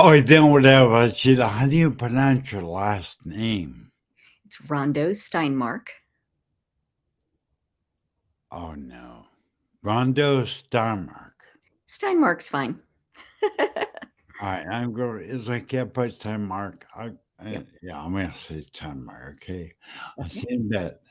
Oh, I don't know, Sheila. How do you pronounce your last name? It's Rondo Steinmark. Oh, no. Rondo Steinmark. Steinmark's fine. All right, I'm going to, is I can't put Steinmark. Yep. Yeah, I'm going to say Steinmark, okay? I Okay. seen that.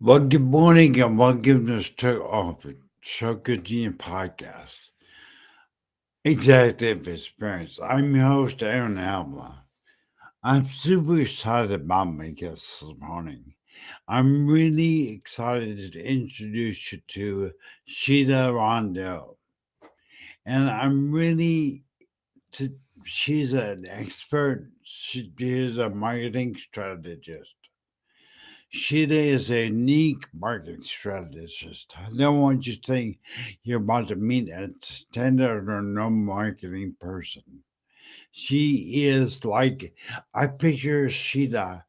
Well, good morning and welcome to Shokujin Podcast. Executive Experience. I'm your host, Aaron Alba. I'm super excited about my guest this morning. I'm really excited to introduce you to Sheila Rondo. And I'm really, to, she's an expert. She's a marketing strategist. Sheila is a unique marketing strategist. I don't want you to think you're about to meet a standard or no marketing person. She is like, I picture Sheila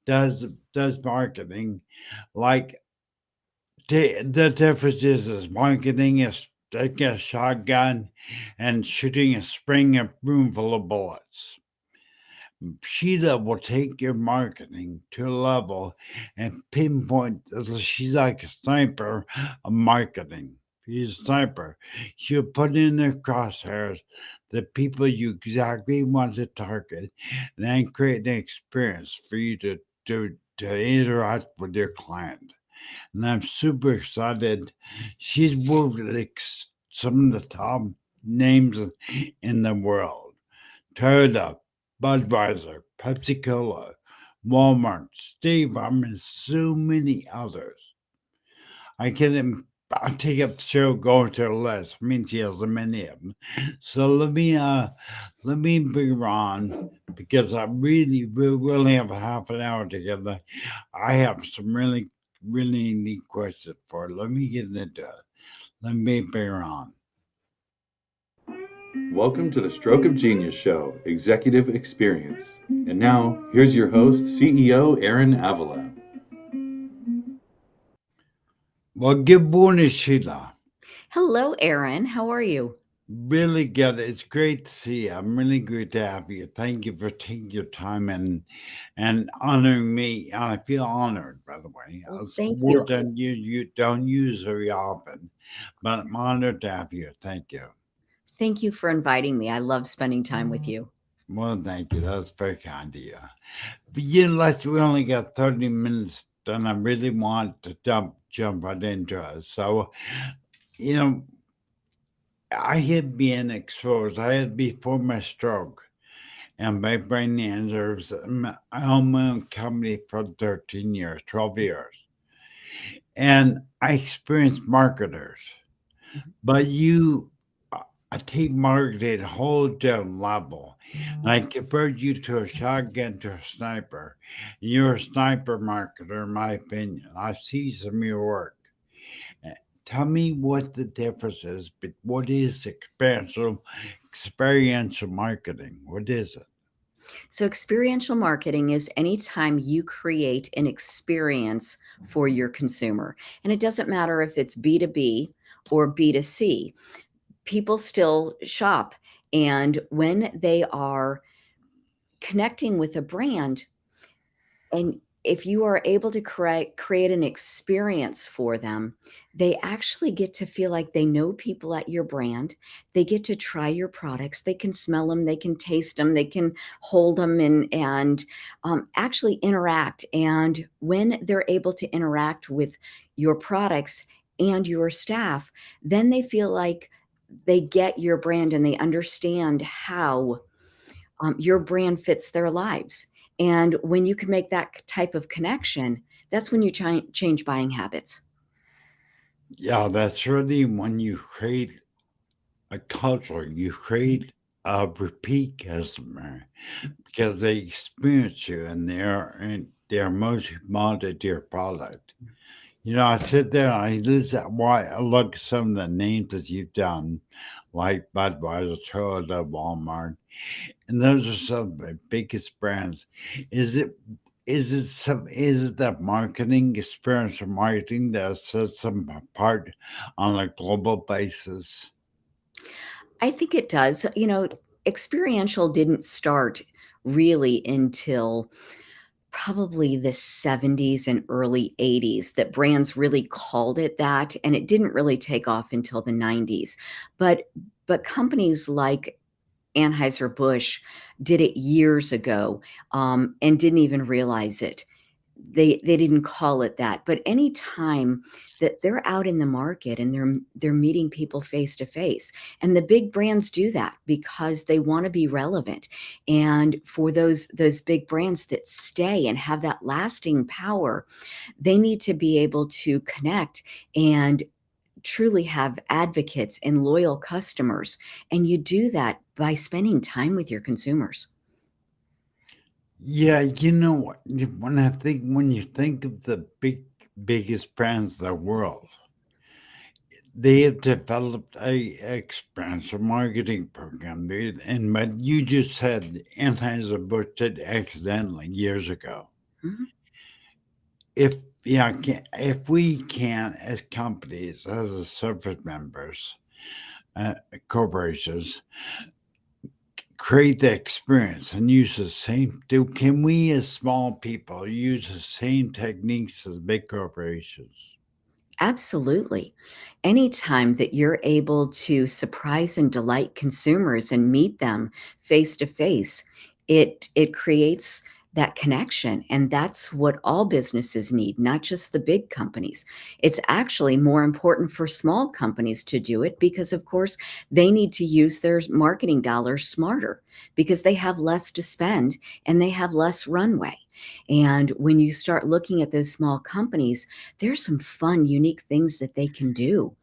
does marketing like the difference is marketing is taking a shotgun and shooting a spring a room full of bullets. Sheila will take your marketing to a level and pinpoint. She's like a sniper of marketing. She's a sniper. She'll put in the crosshairs the people you exactly want to target, and then create an experience for you to interact with your client. And I'm super excited. She's worked with some of the top names in the world. Toyota, Budweiser, PepsiCo, Walmart, Steve Harmon, so many others. I can I take up the show going to the list. I mean, she has many of them. So let me bring her on because we really have a half an hour together. I have some really neat questions for her. Let me get into it. Let me bring her on. Welcome to the Stroke of Genius Show, Executive Experience. And now, here's your host, CEO Aaron Avila. Well, good morning, Sheila. Hello, Aaron. How are you? Really good. It's great to see you. I'm really great to have you. Thank you for taking your time and honoring me. And I feel honored, by the way. Well, It's a thank you. word that you don't use very often, but I'm honored to have you. Thank you. Thank you for inviting me. I love spending time with you. Well, thank you. That's very kind of you. But we only got 30 minutes, and I really want to jump right into it. So, you know, I had been exposed. I had before my stroke and my brain injuries. I owned my own company for 13 years, 12 years. And I experienced marketers. Mhm. But I take marketing at a whole different level. And I compared you to a shotgun to a sniper. And you're a sniper marketer, in my opinion. I see some of your work. Uh, Tell me what the difference is, but what is experiential marketing? What is it? So, experiential marketing is anytime you create an experience for your consumer. And it doesn't matter if it's B2B or B2C, people still shop. And when they are connecting with a brand, and if you are able to create an experience for them, they actually get to feel like they know people at your brand. They get to try your products. They can smell them. They can taste them. They can hold them and actually interact. And when they're able to interact with your products and your staff, then they feel like they get your brand and they understand how your brand fits their lives. And when you can make that type of connection, that's when you change buying habits. Yeah, that's really when you create a culture, you create a repeat customer because they experience you and they're most bonded to your product. I sit there and I listen why I look at some of the names that you've done, like Budweiser, Toyota, Walmart, and those are some of the biggest brands. Is it is it that marketing, experiential marketing that sets them apart on a global basis? I think it does. Experiential didn't start really until probably the 70s and early 80s that brands really called it that, and it didn't really take off until the 90s. But companies like Anheuser-Busch did it years ago, and didn't even realize it. They didn't call it that, but any time that they're out in the market and they're meeting people face to face, and the big brands do that because they wanna be relevant, and for those big brands that stay and have that lasting power, they need to be able to connect and truly have advocates and loyal customers, and you do that by spending time with your consumers. Yeah, you know what? When you think of the biggest brands in the world, they have developed a expansive marketing program, dude. And but you just said Anheuser-Busch did accidentally years ago. Mhm. If yeah, if we can as companies, as a service members, uh, corporations, create the experience and use the same can we as small people use the same techniques as big corporations? Absolutely. Anytime that you're able to surprise and delight consumers and meet them face to face, it creates that connection, and that's what all businesses need, not just the big companies. It's actually more important for small companies to do it because, of course, they need to use their marketing dollars smarter because they have less to spend and they have less runway. And when you start looking at those small companies, there's some fun, unique things that they can do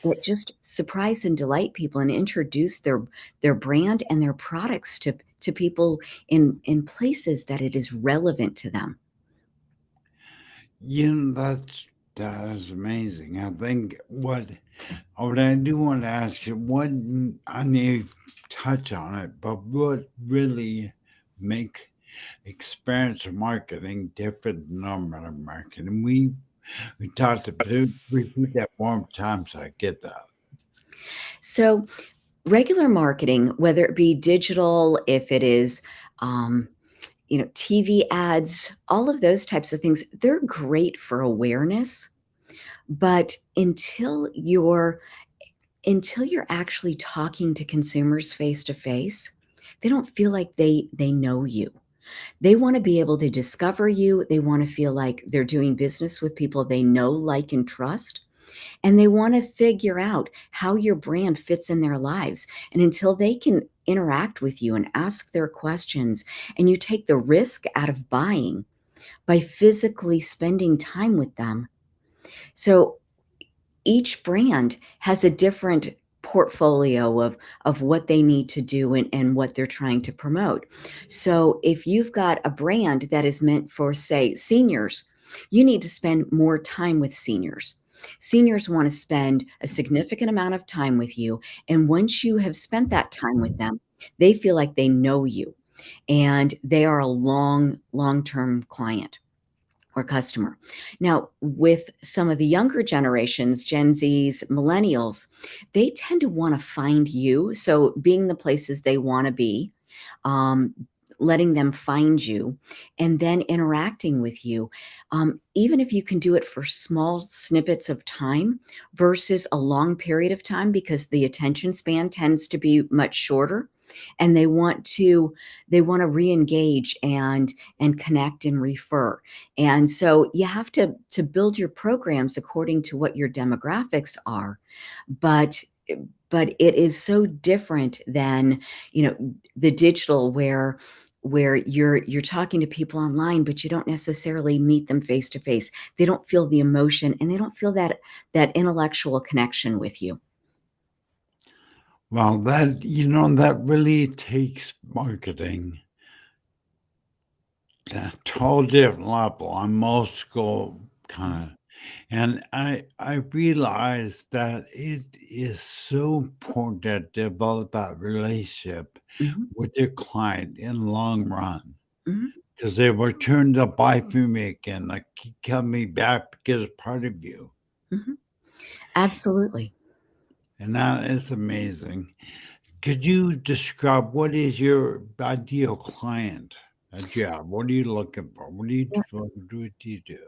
that just surprise and delight people and introduce their brand and their products to people in places that it is relevant to them. That is amazing. I think what I do want to ask you, I know you've touched on it, but what really make experience marketing different than normal marketing? We talked about it. Repeat that one more time so I get that. So regular marketing, whether it be digital, if it is um, TV ads, all of those types of things, they're great for awareness. But until you're actually talking to consumers face to face, they don't feel like they know you. They wanna be able to discover you, they wanna feel like they're doing business with people they know, like, and trust, and they wanna figure out how your brand fits in their lives, and until they can interact with you and ask their questions, and you take the risk out of buying by physically spending time with them. So each brand has a different portfolio of what they need to do and what they're trying to promote. So if you've got a brand that is meant for, say, seniors, you need to spend more time with seniors. Seniors want to spend a significant amount of time with you, and once you have spent that time with them, they feel like they know you and they are a long-term client or customer. Now, with some of the younger generations, Gen Zs, millennials, they tend to want to find you. So, being the places they want to be, um, letting them find you, and then interacting with you. Even if you can do it for small snippets of time versus a long period of time, because the attention span tends to be much shorter, and they want to re-engage and connect and refer. And so you have to build your programs according to what your demographics are, but it is so different than, the digital, where you're talking to people online, but you don't necessarily meet them face to face. They don't feel the emotion, and they don't feel that intellectual connection with you. Well, that really takes marketing to a whole different level on most school kind of. And I realized that it is so important to develop that relationship Mhm, with your client in the long run. mhm, Because they return to buy from me again. Like keep coming back because it's part of you. mhm. Absolutely. And that is amazing. Could you describe what is your ideal client? A job. What are you looking for? What do you do?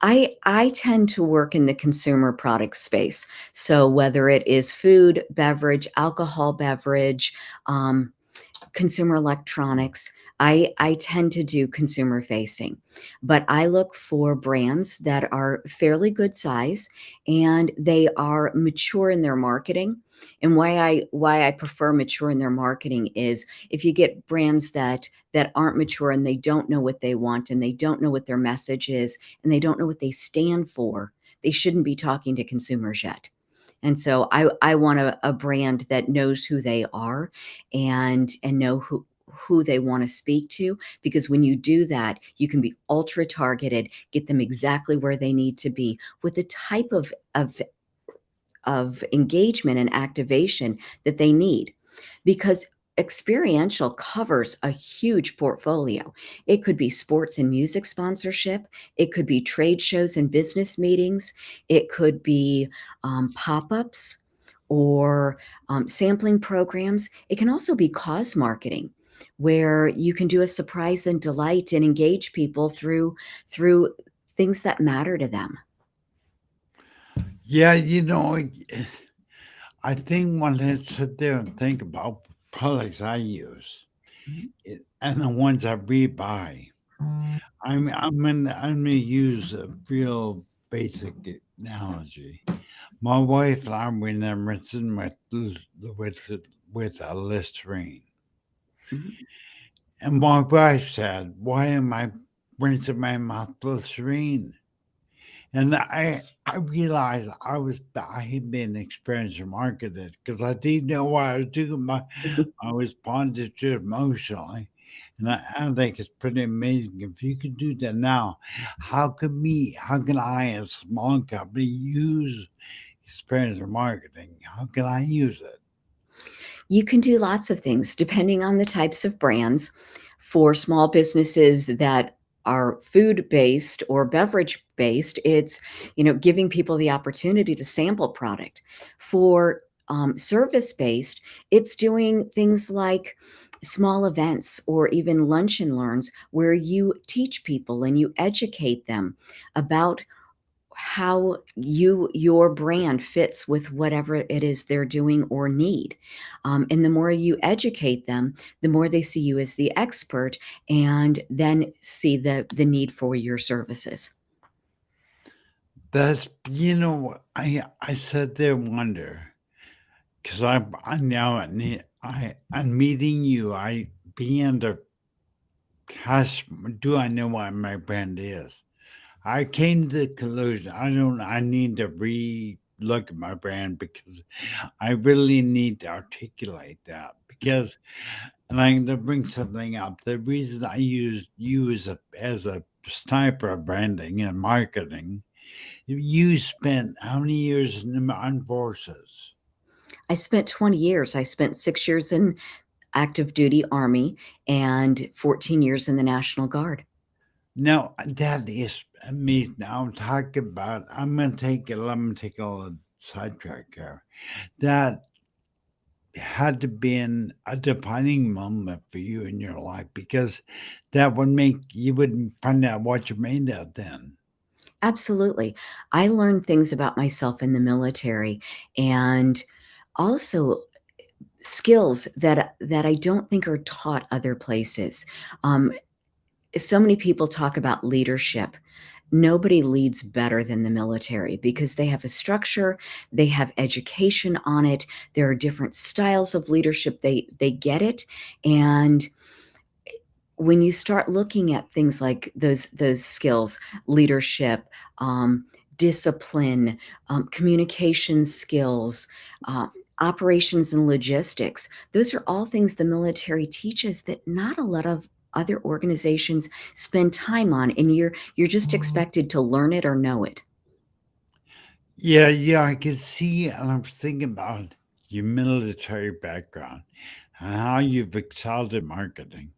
I tend to work in the consumer product space. So whether it is food, beverage, alcohol beverage, um, consumer electronics, I tend to do consumer facing, but I look for brands that are fairly good size and they are mature in their marketing. And why I prefer mature in their marketing is, if you get brands that aren't mature and they don't know what they want and they don't know what their message is and they don't know what they stand for, they shouldn't be talking to consumers yet. And so I want a brand that knows who they are and know who they want to speak to, because when you do that, you can be ultra targeted, get them exactly where they need to be with the type of engagement and activation that they need. Because experiential covers a huge portfolio. It could be sports and music sponsorship. It could be trade shows and business meetings. It could be pop-ups or sampling programs. It can also be cause marketing, where you can do a surprise and delight and engage people through things that matter to them. Yeah, I think when I sit there and think about products I use Mhm, and the ones I rebuy, I'm gonna use a real basic analogy. My wife and I were then rinsing with a Listerine. mhm, And my wife said, "Why am I rinsing my mouth with Listerine?" And I realized I had been experiential marketed because I didn't know what I was doing. I was bonded to it emotionally. And I think it's pretty amazing. If you could do that now, how can I, as a small company, use experiential marketing? How can I use it? You can do lots of things depending on the types of brands. For small businesses that are food based or beverage based, it's, giving people the opportunity to sample product. For service based, it's doing things like small events or even lunch and learns, where you teach people and you educate them about how your brand fits with whatever it is they're doing or need. And the more you educate them, the more they see you as the expert, and then see the need for your services. That's I sat there and wonder because I now I'm meeting you. I began to cast. Do I know what my brand is? I came to the conclusion I need to look at my brand because I really need to articulate that because and I'm going to bring something up. The reason I use you as a sniper of branding and marketing, you spent how many years in the armed forces? I spent 20 years. I spent 6 years in active duty Army and 14 years in the National Guard. No, that is amazing. Now I'm talking about. I'm going to take it. Let me take a little sidetrack here. That had to be a defining moment for you in your life because that would make you wouldn't find out what you're made of then. Absolutely. I learned things about myself in the military and also skills that I don't think are taught other places. Um, so many people talk about leadership. Nobody leads better than the military because they have a structure, they have education on it. There are different styles of leadership. They get it, and when you start looking at things like those skills, leadership, um, discipline, communication skills, uh, operations and logistics, those are all things the military teaches that not a lot of other organizations spend time on, and you're just expected to learn it or know it. Yeah, yeah, I can see, and I'm thinking about your military background and how you've excelled at marketing.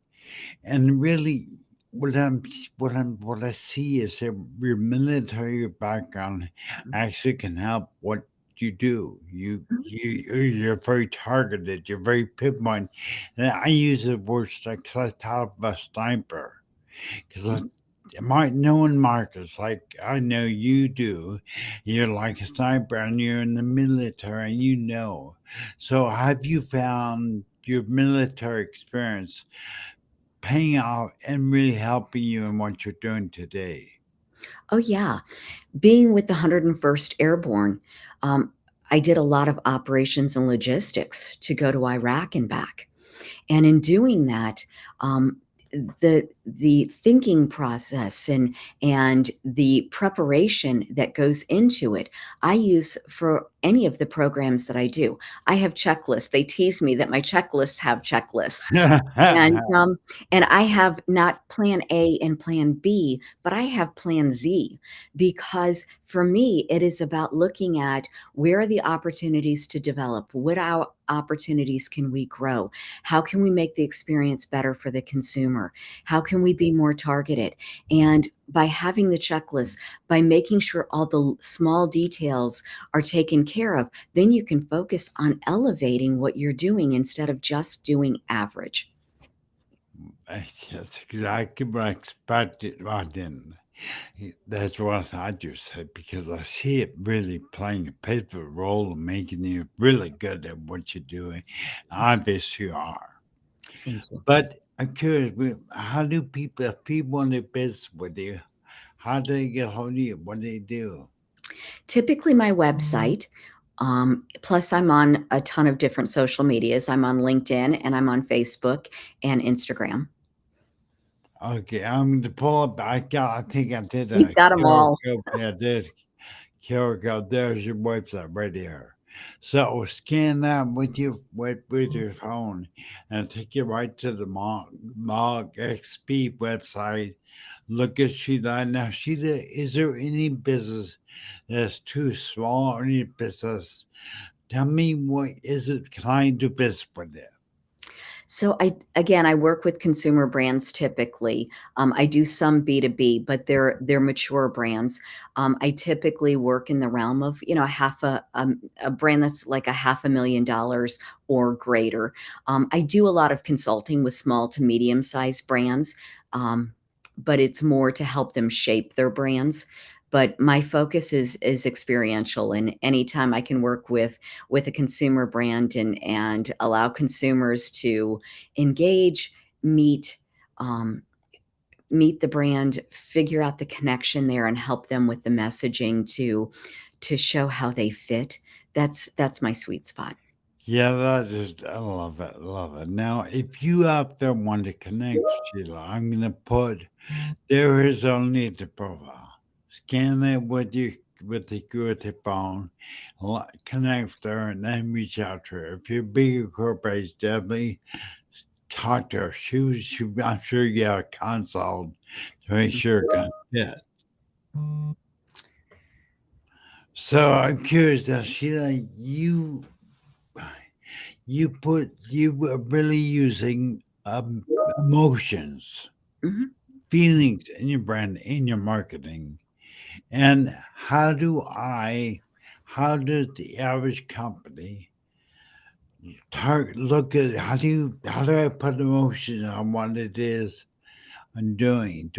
And really, what I see is that your military background actually can help what you do. You're very targeted. You're very pinpoint. And I use the word like 'cause I thought of a sniper because I might know in markets like I know you do. You're like a sniper, and you're in the military, and you know. So, have you found your military experience paying off and really helping you in what you're doing today? Oh, yeah. Being with the 101st Airborne, um, I did a lot of operations and logistics to go to Iraq and back. And in doing that, the thinking process and the preparation that goes into it, I use for any of the programs that I do. I have checklists. They tease me that my checklists have checklists. And, and I have not plan A and plan B, but I have plan Z because for me, it is about looking at where are the opportunities to develop? What our opportunities can we grow? How can we make the experience better for the consumer? How can we be more targeted? And by having the checklist, by making sure all the small details are taken care of, then you can focus on elevating what you're doing instead of just doing average. That's exactly what I expected. I didn't. That's what I just said because I see it really playing a pivotal role in making you really good at what you're doing. Obviously, you are. Thank you. But I'm curious, how do people, if people want to business with you, how do they get hold of you? What do they do? Typically my website, plus I'm on a ton of different social medias. I'm on LinkedIn and I'm on Facebook and Instagram. Okay, I'm going to pull up. I think I did You've a got them QR all. code. Yeah, I did. QR code. There's your website right here. So scan that with your phone and take you right to the Mog XP website. Look at Sheila. Now, Sheila, is there any business that's too small or any business? Tell me what is it? Can I do business with it? So I work with consumer brands typically. I do some B2B, but they're mature brands. I typically work in the realm of, a brand that's like a $500,000 or greater. I do a lot of consulting with small to medium-sized brands, but it's more to help them shape their brands. But my focus is experiential, and anytime I can work with a consumer brand and allow consumers to engage, meet, um, meet the brand, figure out the connection there, and help them with the messaging to show how they fit. That's my sweet spot. Yeah, I love it, love it. Now, if you out there want to connect, Sheila, I'm gonna put there is only the profile. Scan it with your phone, connect there, and then reach out to her. If you're bigger corporation, definitely talk to her. I'm sure you have a consult to make sure it can fit. So I'm curious, Sheila, you were really using emotions, Mhm. feelings in your brand, in your marketing. And how does the average company look at how do I put emotion on what it is I'm doing?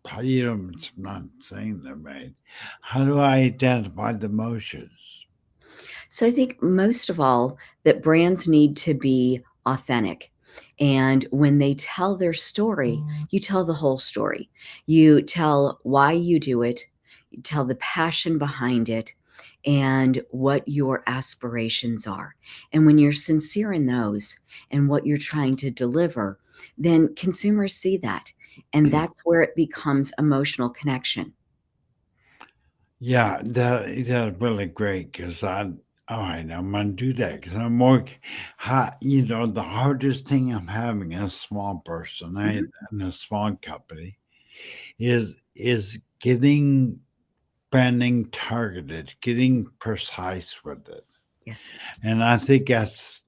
How you know, I'm not saying that right. How do I identify the emotions? So I think most of all that brands need to be authentic. And when they tell their story, you tell the whole story. You tell why you do it, you tell the passion behind it, and what your aspirations are. And when you're sincere in those and what you're trying to deliver, then consumers see that. And that's where it becomes emotional connection. Yeah, that's really great because all right, I'm gonna do that because I'm working. The hardest thing I'm having as a small person, Mhm. in a small company, is getting branding targeted, getting precise with it. Yes. And I think that's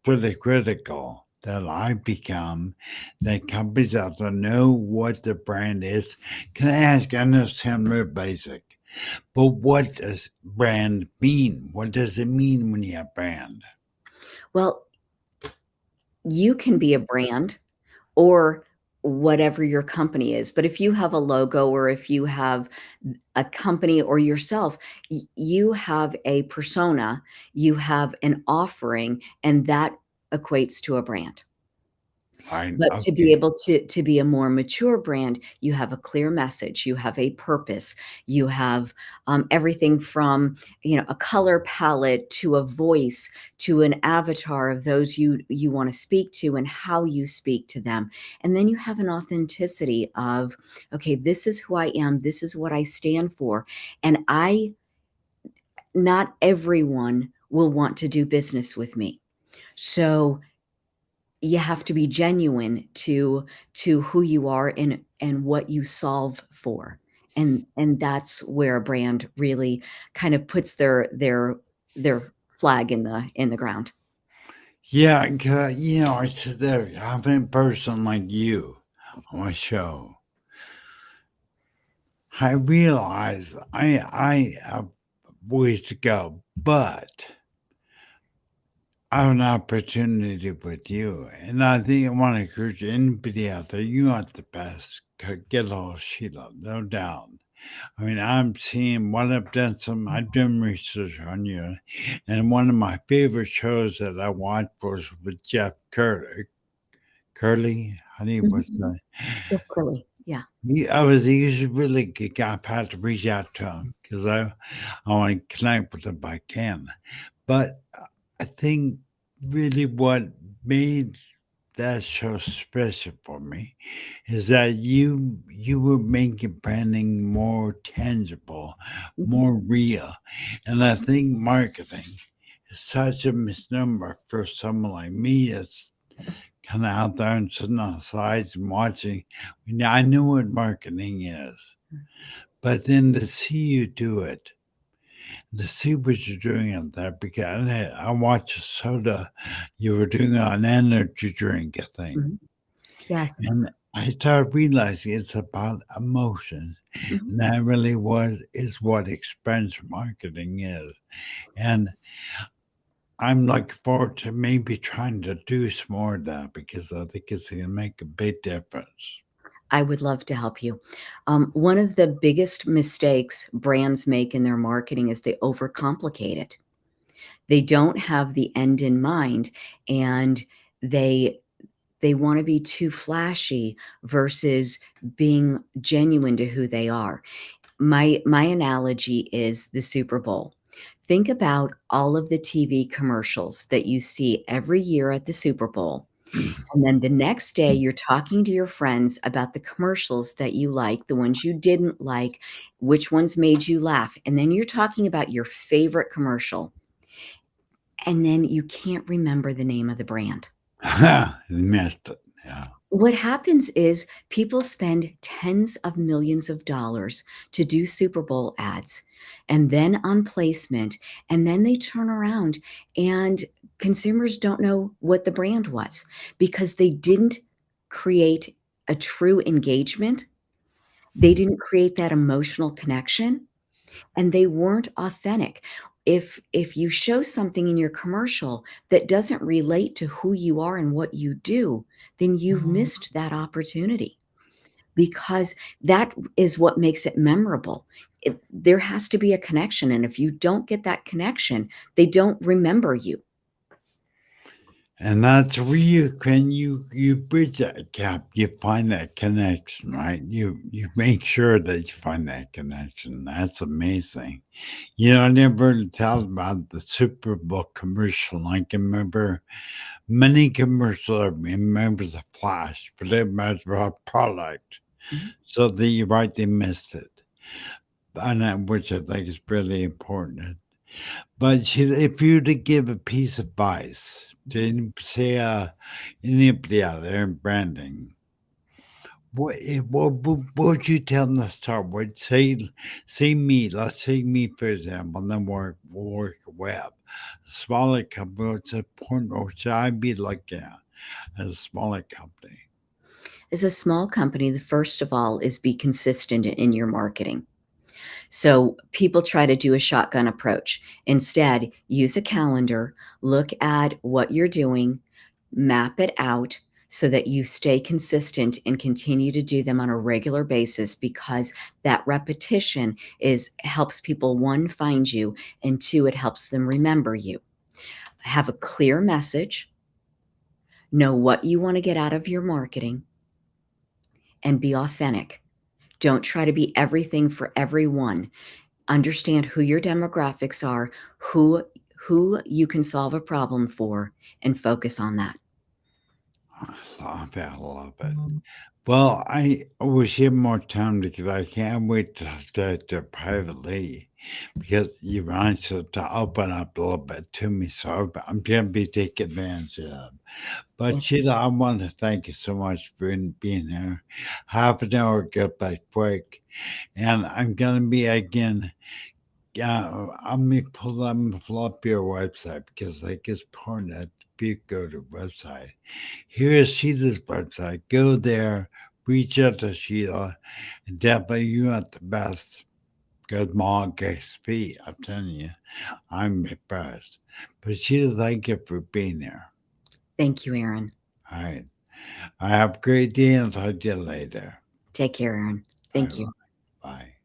really critical that I become that companies out there know what the brand is. Can I ask? I know it's sound real basic, but what does brand mean? What does it mean when you have brand? Well, you can be a brand or whatever your company is. But if you have a logo or if you have a company or yourself, you have a persona, you have an offering, and that equates to a brand. I But to be okay. able to be a more mature brand, you have a clear message, you have a purpose, you have, everything from, a color palette to a voice to an avatar of those you wanna speak to and how you speak to them, and then you have an authenticity of, "Okay, this is who I am, this is what I stand for, and I not everyone will want to do business with me." So you have to be genuine to who you are and what you solve for. And that's where a brand really kind of puts their flag in the ground. Yeah, I said there having a person like you on my show. I realize I have ways to go, but I have an opportunity with you, and I think I want to encourage anybody out there. You are the best. Get a hold of Sheila, no doubt. I mean, I'm seeing what I've done research on you, and one of my favorite shows that I watched was with Jeff Curley. Honey, what's Mhm. that? Jeff Curley, yeah. He's a really good guy. I've had to reach out to him because I want to connect with him if I can. But I think really what made that show special for me is that you were making branding more tangible, Mhm. more real. And I think marketing is such a misnomer for someone like me that's kind of out there and sitting on the sides and watching. I know what marketing is, but then to see you do it, to see what you're doing out there, because I watched a soda you were doing an energy drink, I think. Mhm. Yes. And I started realizing it's about emotion. Mhm. And that really what experiential marketing is. And I'm looking forward to maybe trying to do some more of that because I think it's going to make a big difference. I would love to help you. One of the biggest mistakes brands make in their marketing is they overcomplicate it. They don't have the end in mind, and they they wanna be too flashy versus being genuine to who they are. My analogy is the Super Bowl. Think about all of the TV commercials that you see every year at the Super Bowl, and then the next day, you're talking to your friends about the commercials that you like, the ones you didn't like, which ones made you laugh, and then you're talking about your favorite commercial, and then you can't remember the name of the brand. Missed it. Yeah. What happens is people spend tens of millions of dollars to do Super Bowl ads and then on placement, and then they turn around and consumers don't know what the brand was because they didn't create a true engagement. They didn't create that emotional connection and they weren't authentic. if you show something in your commercial that doesn't relate to who you are and what you do, then you've missed that opportunity, because that is what makes it memorable. There has to be a connection, and if you don't get that connection, they don't remember you. And that's where you bridge that gap. You find that connection, right? You make sure that you find that connection. That's amazing. I never tell about the Super Bowl commercial. I can remember many commercials. I remember the flash, but it was about a product. Mhm. So you're right, they missed it. Which I think is really important. But if you were to give a piece of advice to say anybody out there in branding, what would you tell them to start with? Say me, let's say me for example, and then we'll work web. A smaller company, what's important, or should I be looking at as a smaller company? As a small company, the first of all is be consistent in your marketing. So people try to do a shotgun approach. Instead, use a calendar, look at what you're doing, map it out so that you stay consistent and continue to do them on a regular basis, because that repetition helps people, one, find you, and two, it helps them remember you. Have a clear message, know what you want to get out of your marketing, and be authentic. Don't try to be everything for everyone. Understand who your demographics are, who you can solve a problem for, and focus on that. I love it. Well, I wish you had more time because I can't wait to privately, because you wanted to open up a little bit to me. So I'm going to be taking advantage of that. But Well, Sheila, I want to thank you so much for being here. Half an hour got by quick. And I'm going to be again. I'm going to pull up your website because I think it's important that people go to the website. Here's Sheila's website. Go there, reach out to Sheila, and definitely you want the best. Good mom XP. I'm telling you, I'm impressed. But Sheila, thank you for being there. thank you, Aaron. All right. I have a great day and I'll talk to you later. Take care, Aaron. All Thank right. you. Bye.